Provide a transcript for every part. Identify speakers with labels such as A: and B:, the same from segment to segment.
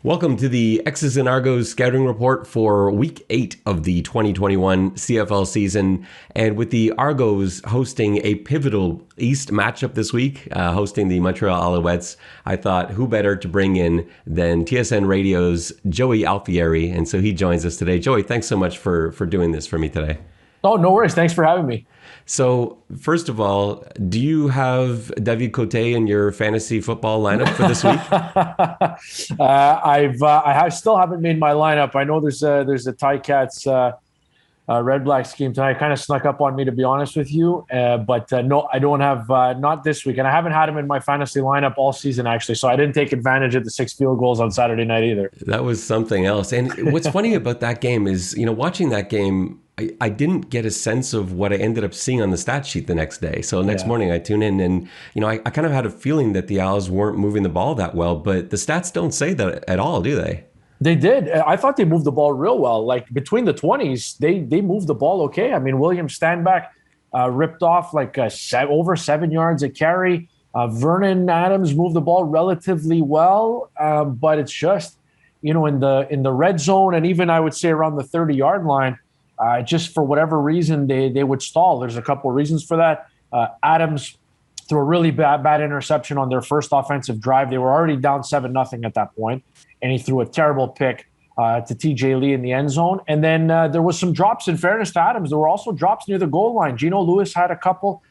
A: Welcome to the X's and Argos scouting report for week 8 of the 2021 CFL season. And with the Argos hosting a pivotal East matchup this week, hosting the Montreal Alouettes, I thought who better to bring in than TSN Radio's Joey Alfieri. And so he joins us today. Joey, thanks so much for doing this for me today.
B: Oh, no worries. Thanks for having me.
A: So, first of all, do you have David Cote in your fantasy football lineup for this week?
B: I still haven't made my lineup. I know there's a Ticats Red Black scheme tonight. Kind of snuck up on me, to be honest with you. But no, I don't have not this week, and I haven't had him in my fantasy lineup all season actually. So I didn't take advantage of the 6 field goals on Saturday night either.
A: That was something else. And what's funny about that game is, watching that game, I didn't get a sense of what I ended up seeing on the stat sheet the next day. So next morning I tune in and, I kind of had a feeling that the Owls weren't moving the ball that well, but the stats don't say that at all, do they?
B: They did. I thought they moved the ball real well. Like between the 20s, they moved the ball okay. I mean, William Stanback ripped off like over 7 yards a carry. Vernon Adams moved the ball relatively well, but it's just, in the red zone and even I would say around the 30-yard line, just for whatever reason, they would stall. There's a couple of reasons for that. Adams threw a really bad interception on their first offensive drive. They were already down 7-0 at that point, and he threw a terrible pick to TJ Lee in the end zone. And then there was some drops. In fairness to Adams, there were also drops near the goal line. Geno Lewis had a couple.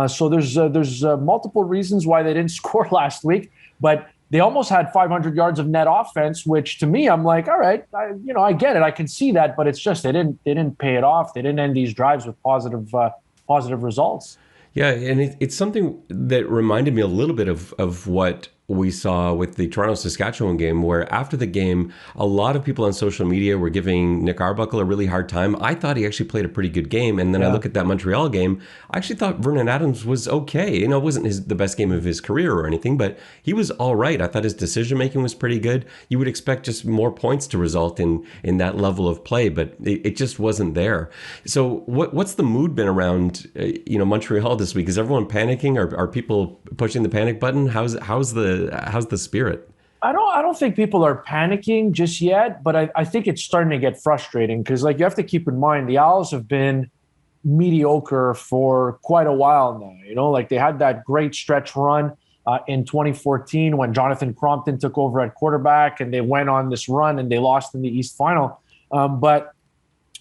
B: So there's multiple reasons why they didn't score last week, but they almost had 500 yards of net offense, which to me, I'm like, all right, I get it. I can see that, but it's just they didn't pay it off. They didn't end these drives with positive results.
A: Yeah, and it's something that reminded me a little bit of what we saw with the Toronto-Saskatchewan game, where after the game, a lot of people on social media were giving Nick Arbuckle a really hard time. I thought he actually played a pretty good game. And then I look at that Montreal game, I actually thought Vernon Adams was okay. It wasn't the best game of his career or anything, but he was all right. I thought his decision-making was pretty good. You would expect just more points to result in that level of play, but it just wasn't there. So what's the mood been around Montreal this week? Is everyone panicking? Are people pushing the panic button? How's the spirit?
B: I don't think people are panicking just yet, but I think it's starting to get frustrating because you have to keep in mind the Owls have been mediocre for quite a while now. They had that great stretch run in 2014 when Jonathan Crompton took over at quarterback and they went on this run and they lost in the East Final. But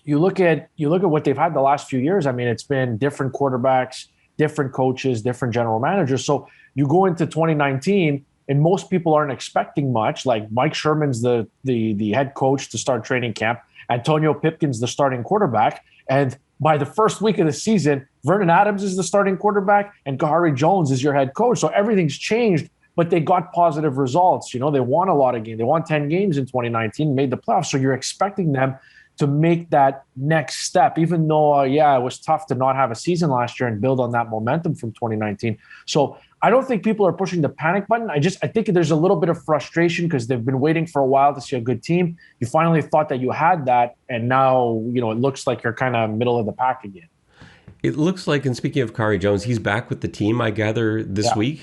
B: you look at what they've had the last few years. I mean, it's been different quarterbacks, different coaches, different general managers. So you go into 2019 and most people aren't expecting much. Like Mike Sherman's the head coach to start training camp. Antonio Pipkin's the starting quarterback. And by the first week of the season, Vernon Adams is the starting quarterback and Kahari Jones is your head coach. So everything's changed, but they got positive results. They won a lot of games. They won 10 games in 2019, made the playoffs. So you're expecting them to make that next step, even though, it was tough to not have a season last year and build on that momentum from 2019. So I don't think people are pushing the panic button. I think there's a little bit of frustration because they've been waiting for a while to see a good team. You finally thought that you had that, and now, it looks like you're kind of middle of the pack again.
A: It looks like, and speaking of Kahari Jones, he's back with the team, I gather, this week.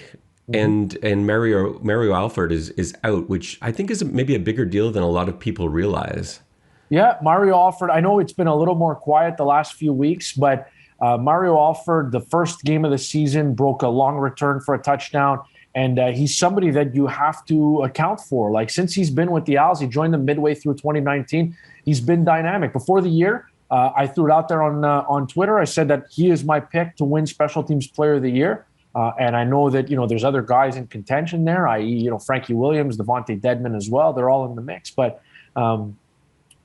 A: Mm-hmm. And Mario Alfred is out, which I think is maybe a bigger deal than a lot of people realize.
B: Yeah, Mario Alfred, I know it's been a little more quiet the last few weeks, but Mario Alfred, the first game of the season, broke a long return for a touchdown, and he's somebody that you have to account for. Since he's been with the Owls, he joined them midway through 2019, he's been dynamic. Before the year, I threw it out there on Twitter. I said that he is my pick to win Special Teams Player of the Year. And I know that, there's other guys in contention there, i.e., Frankie Williams, Devontae Dedmon as well. They're all in the mix. But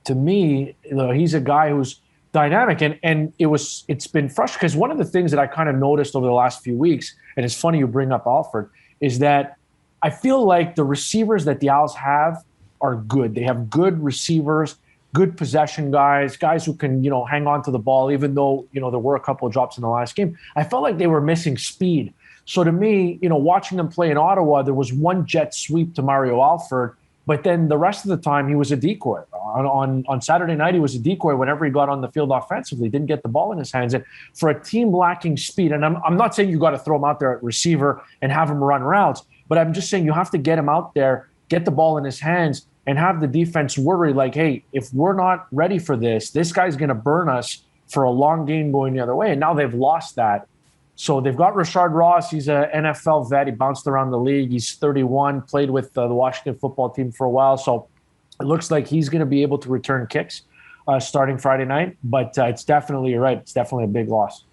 B: to me, he's a guy who's dynamic. And it's been frustrating because one of the things that I kind of noticed over the last few weeks, and it's funny you bring up Alfred, is that I feel like the receivers that the Owls have are good. They have good receivers, good possession guys who can, hang on to the ball, even though, there were a couple of drops in the last game. I felt like they were missing speed. So to me, watching them play in Ottawa, there was one jet sweep to Mario Alfred, but then the rest of the time he was a decoy. On Saturday night, he was a decoy whenever he got on the field offensively, didn't get the ball in his hands. And for a team lacking speed, and I'm not saying you got to throw him out there at receiver and have him run routes, but I'm just saying you have to get him out there, get the ball in his hands, and have the defense worry like, hey, if we're not ready for this guy's going to burn us for a long game going the other way. And now they've lost that. So they've got Rashard Ross. He's an NFL vet. He bounced around the league. He's 31, played with the Washington football team for a while. So it looks like he's going to be able to return kicks starting Friday night. But it's definitely, you're right, it's definitely a big loss.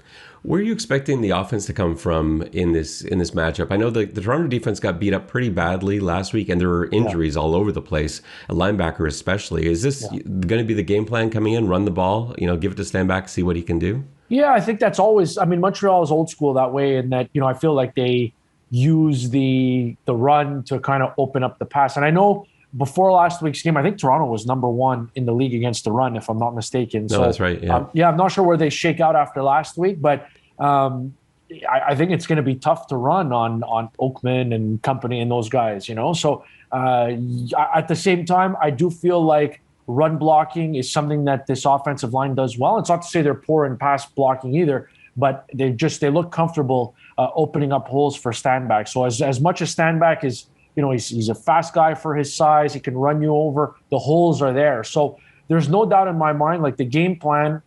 A: Where are you expecting the offense to come from in this matchup? I know the Toronto defense got beat up pretty badly last week, and there were injuries all over the place, a linebacker especially. Is this going to be the game plan coming in, run the ball, give it to Stanback, see what he can do?
B: Yeah, I think that's always, Montreal is old school that way, in that, I feel like they use the run to kind of open up the pass. And I know before last week's game, I think Toronto was number 1 in the league against the run, if I'm not mistaken.
A: No, that's right. Yeah.
B: I'm not sure where they shake out after last week, but I think it's going to be tough to run on Oakman and company and those guys, So at the same time, I do feel like run blocking is something that this offensive line does well. It's not to say they're poor in pass blocking either, but they look comfortable opening up holes for Stanback. So as much as Stanback is, he's a fast guy for his size, he can run you over, the holes are there. So there's no doubt in my mind, like the game plan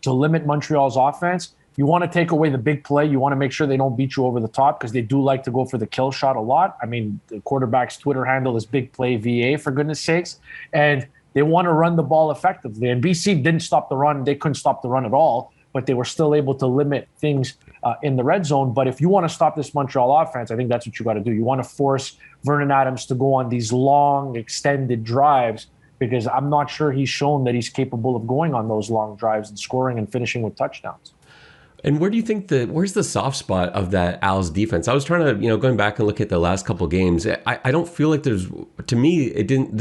B: to limit Montreal's offense, you want to take away the big play. You want to make sure they don't beat you over the top, because they do like to go for the kill shot a lot. The quarterback's Twitter handle is Big Play VA, for goodness sakes. And they want to run the ball effectively. And BC didn't stop the run. They couldn't stop the run at all, but they were still able to limit things in the red zone. But if you want to stop this Montreal offense, I think that's what you got to do. You want to force Vernon Adams to go on these long, extended drives, because I'm not sure he's shown that he's capable of going on those long drives and scoring and finishing with touchdowns.
A: And where do you think where's the soft spot of that Al's defense? I was trying to, going back and look at the last couple of games. I don't feel like there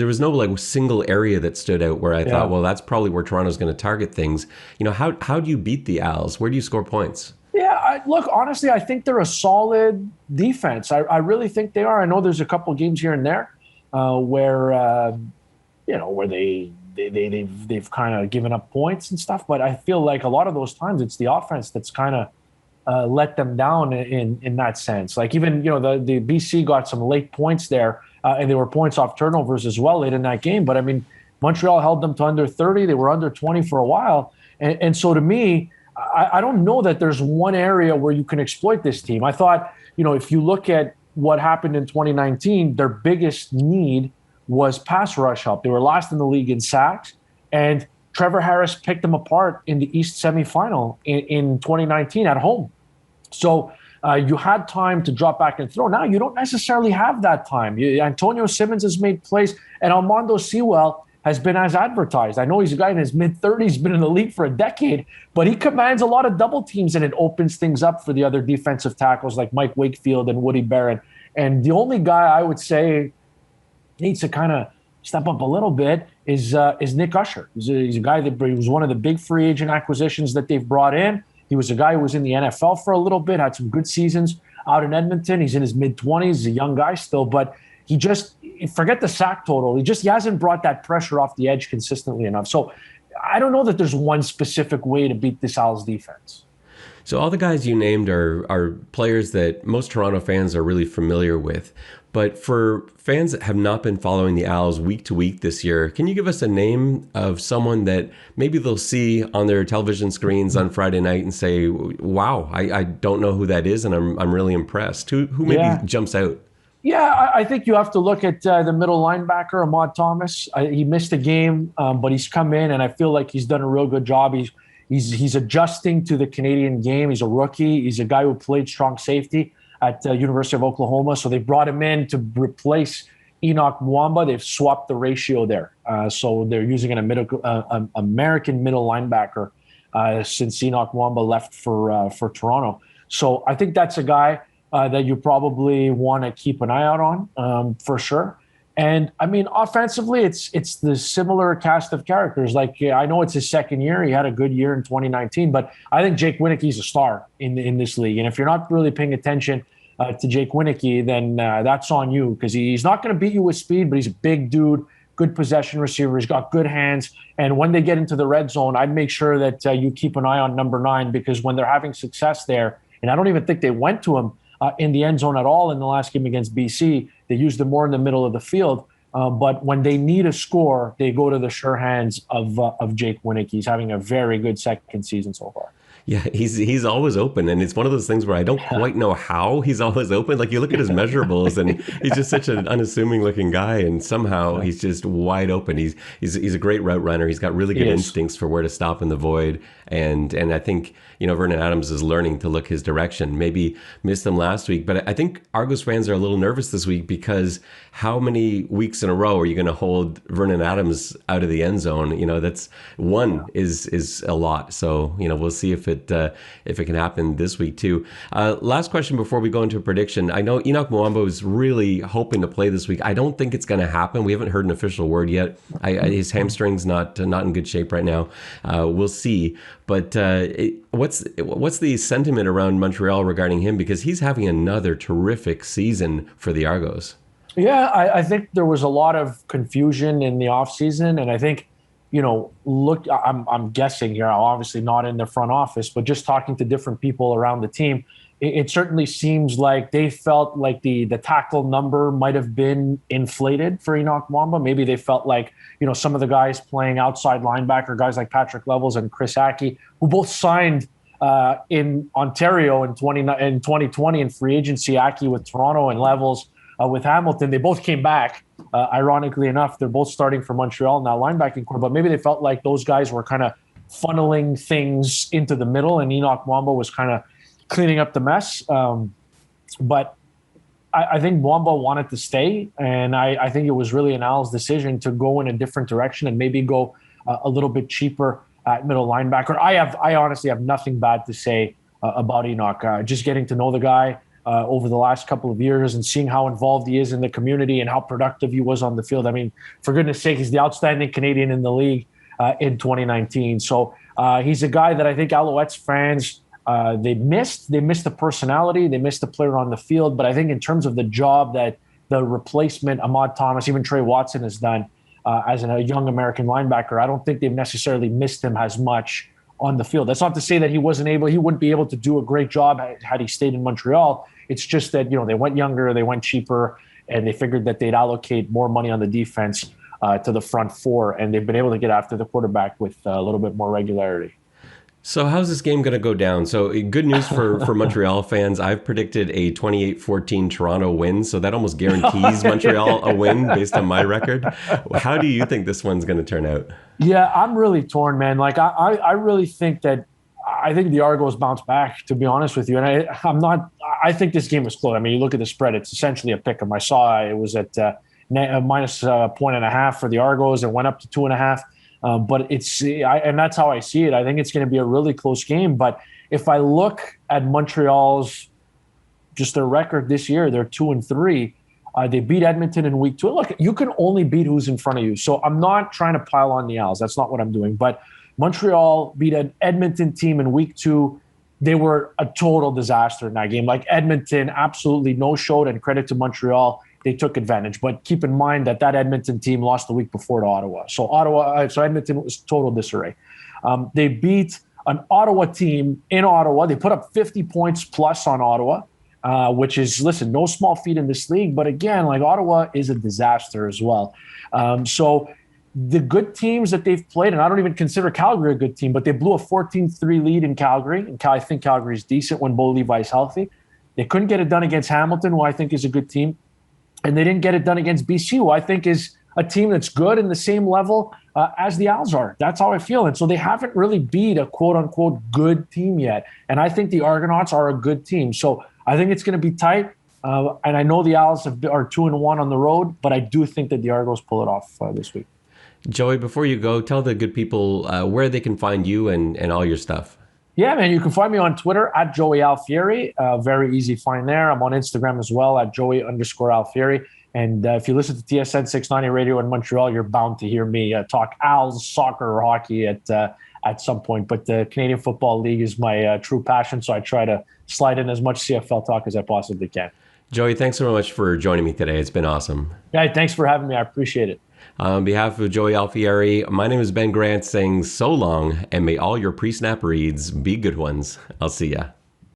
A: was no like single area that stood out where I thought, well, that's probably where Toronto's going to target things. How do you beat the Als? Where do you score points?
B: Yeah, look, honestly, I think they're a solid defense. I really think they are. I know there's a couple of games here and there where they've kind of given up points and stuff, but I feel like a lot of those times it's the offense that's kind of let them down in that sense. Like even the BC got some late points there, and they were points off turnovers as well late in that game. But Montreal held them to under 30. They were under 20 for a while, and so to me, I don't know that there's one area where you can exploit this team. I thought if you look at what happened in 2019, their biggest need was pass rush help. They were last in the league in sacks, and Trevor Harris picked them apart in the East semifinal in 2019 at home. So you had time to drop back and throw. Now you don't necessarily have that time. Antonio Simmons has made plays, and Armando Sewell has been as advertised. I know he's a guy in his mid-30s, been in the league for a decade, but he commands a lot of double teams, and it opens things up for the other defensive tackles like Mike Wakefield and Woody Barron. And the only guy I would say needs to kind of step up a little bit is Nick Usher. He's a guy that was one of the big free agent acquisitions that they've brought in. He was a guy who was in the NFL for a little bit, had some good seasons out in Edmonton. He's in his mid-20s. He's a young guy still, but he just, forget the sack total. He hasn't brought that pressure off the edge consistently enough. So I don't know that there's one specific way to beat this Als defense.
A: So all the guys you named are players that most Toronto fans are really familiar with. But for fans that have not been following the Als week to week this year, can you give us a name of someone that maybe they'll see on their television screens on Friday night and say, wow, I don't know who that is, and I'm really impressed? Who maybe jumps out?
B: Yeah, I think you have to look at the middle linebacker, Ahmad Thomas. He missed a game, but he's come in, and I feel like he's done a real good job. He's adjusting to the Canadian game. He's a rookie. He's a guy who played strong safety at University of Oklahoma. So they brought him in to replace Enoch Mwamba. They've swapped the ratio there. So they're using an American middle linebacker since Enoch Mwamba left for Toronto. So I think that's a guy that you probably want to keep an eye out on for sure. And offensively, it's the similar cast of characters. Like, I know it's his second year. He had a good year in 2019, but I think Jake Wienecke's a star in this league. And if you're not really paying attention to Jake Wienecke, then that's on you, because he's not going to beat you with speed, but he's a big dude, good possession receiver. He's got good hands. And when they get into the red zone, I'd make sure that you keep an eye on number 9, because when they're having success there, and I don't even think they went to him in the end zone at all in the last game against BC. They used him more in the middle of the field. But when they need a score, they go to the sure hands of Jake Winnick. He's having a very good second season so far.
A: Yeah, he's always open, and it's one of those things where I don't quite know how he's always open. Like you look at his measurables, and he's just such an unassuming looking guy, and somehow he's just wide open. He's a great route runner. He's got really good instincts for where to stop in the void, and I think Vernon Adams is learning to look his direction. Maybe missed him last week, but I think Argos fans are a little nervous this week because how many weeks in a row are you going to hold Vernon Adams out of the end zone? That's one is a lot. So we'll see if it can happen this week too. Last question before we go into a prediction. I know Enoch Muamba is really hoping to play this week. I don't think it's going to happen. We haven't heard an official word yet. His hamstring's not in good shape right now. We'll see. But what's the sentiment around Montreal regarding him? Because he's having another terrific season for the Argos.
B: Yeah, I think there was a lot of confusion in the offseason, and I think, I'm guessing here, obviously not in the front office, but just talking to different people around the team, it certainly seems like they felt like the tackle number might have been inflated for Enoch Muamba. Maybe they felt like, some of the guys playing outside linebacker, guys like Patrick Levels and Chris Aki, who both signed in Ontario in 2020 in free agency, Aki with Toronto and Levels with Hamilton. They both came back. Ironically enough, they're both starting for Montreal now, linebacking core. But maybe they felt like those guys were kind of funneling things into the middle, and Enoch Muamba was kind of cleaning up the mess. But I think Muamba wanted to stay, and I think it was really an Al's decision to go in a different direction and maybe go a little bit cheaper at middle linebacker. I honestly have nothing bad to say about Enoch. Just getting to know the guy over the last couple of years and seeing how involved he is in the community and how productive he was on the field. I mean, for goodness sake, he's the outstanding Canadian in the league in 2019. So he's a guy that I think Alouettes fans, they missed the personality, they missed the player on the field. But I think in terms of the job that the replacement, Ahmad Thomas, even Trey Watson has done as a young American linebacker, I don't think they've necessarily missed him as much on the field. That's not to say that he wouldn't be able to do a great job had he stayed in Montreal. It's just that, they went younger, they went cheaper, and they figured that they'd allocate more money on the defense to the front four, and they've been able to get after the quarterback with a little bit more regularity.
A: So how's this game going to go down? So good news for Montreal fans. I've predicted a 28-14 Toronto win, so that almost guarantees Montreal a win based on my record. How do you think this one's going to turn out?
B: Yeah, I'm really torn, man. Like I really think that I think the Argos bounce back, to be honest with you. And I think this game was close. I mean, you look at the spread, it's essentially a pick 'em. I saw it was at minus a point and a half for the Argos. It went up to 2.5. But and that's how I see it. I think it's going to be a really close game. But if I look at Montreal's, just their record this year, they're 2-3. They beat Edmonton in week 2. Look, you can only beat who's in front of you. So I'm not trying to pile on the Als. That's not what I'm doing. But Montreal beat an Edmonton team in week 2. They were a total disaster in that game. Like Edmonton absolutely no-showed, and credit to Montreal. They took advantage. But keep in mind that Edmonton team lost the week before to Ottawa. So Edmonton was total disarray. They beat an Ottawa team in Ottawa. They put up 50 points plus on Ottawa, which is, listen, no small feat in this league. But again, like Ottawa is a disaster as well. So the good teams that they've played, and I don't even consider Calgary a good team, but they blew a 14-3 lead in Calgary. And I think Calgary is decent when Bo Levi's healthy. They couldn't get it done against Hamilton, who I think is a good team. And they didn't get it done against BC, who I think is a team that's good in the same level as the Als are. That's how I feel. And so they haven't really beat a quote-unquote good team yet. And I think the Argonauts are a good team. So I think it's going to be tight. And I know the Als are 2-1 on the road, but I do think that the Argos pull it off this week.
A: Joey, before you go, tell the good people where they can find you and all your stuff.
B: Yeah, man, you can find me on Twitter at Joey Alfieri. Very easy find there. I'm on Instagram as well at Joey_Alfieri. And if you listen to TSN 690 radio in Montreal, you're bound to hear me talk Als, soccer, or hockey at some point. But the Canadian Football League is my true passion, so I try to slide in as much CFL talk as I possibly can.
A: Joey, thanks so much for joining me today. It's been awesome.
B: Yeah, thanks for having me. I appreciate it.
A: On behalf of Joey Alfieri, my name is Ben Grant saying so long, and may all your pre-snap reads be good ones. I'll see ya.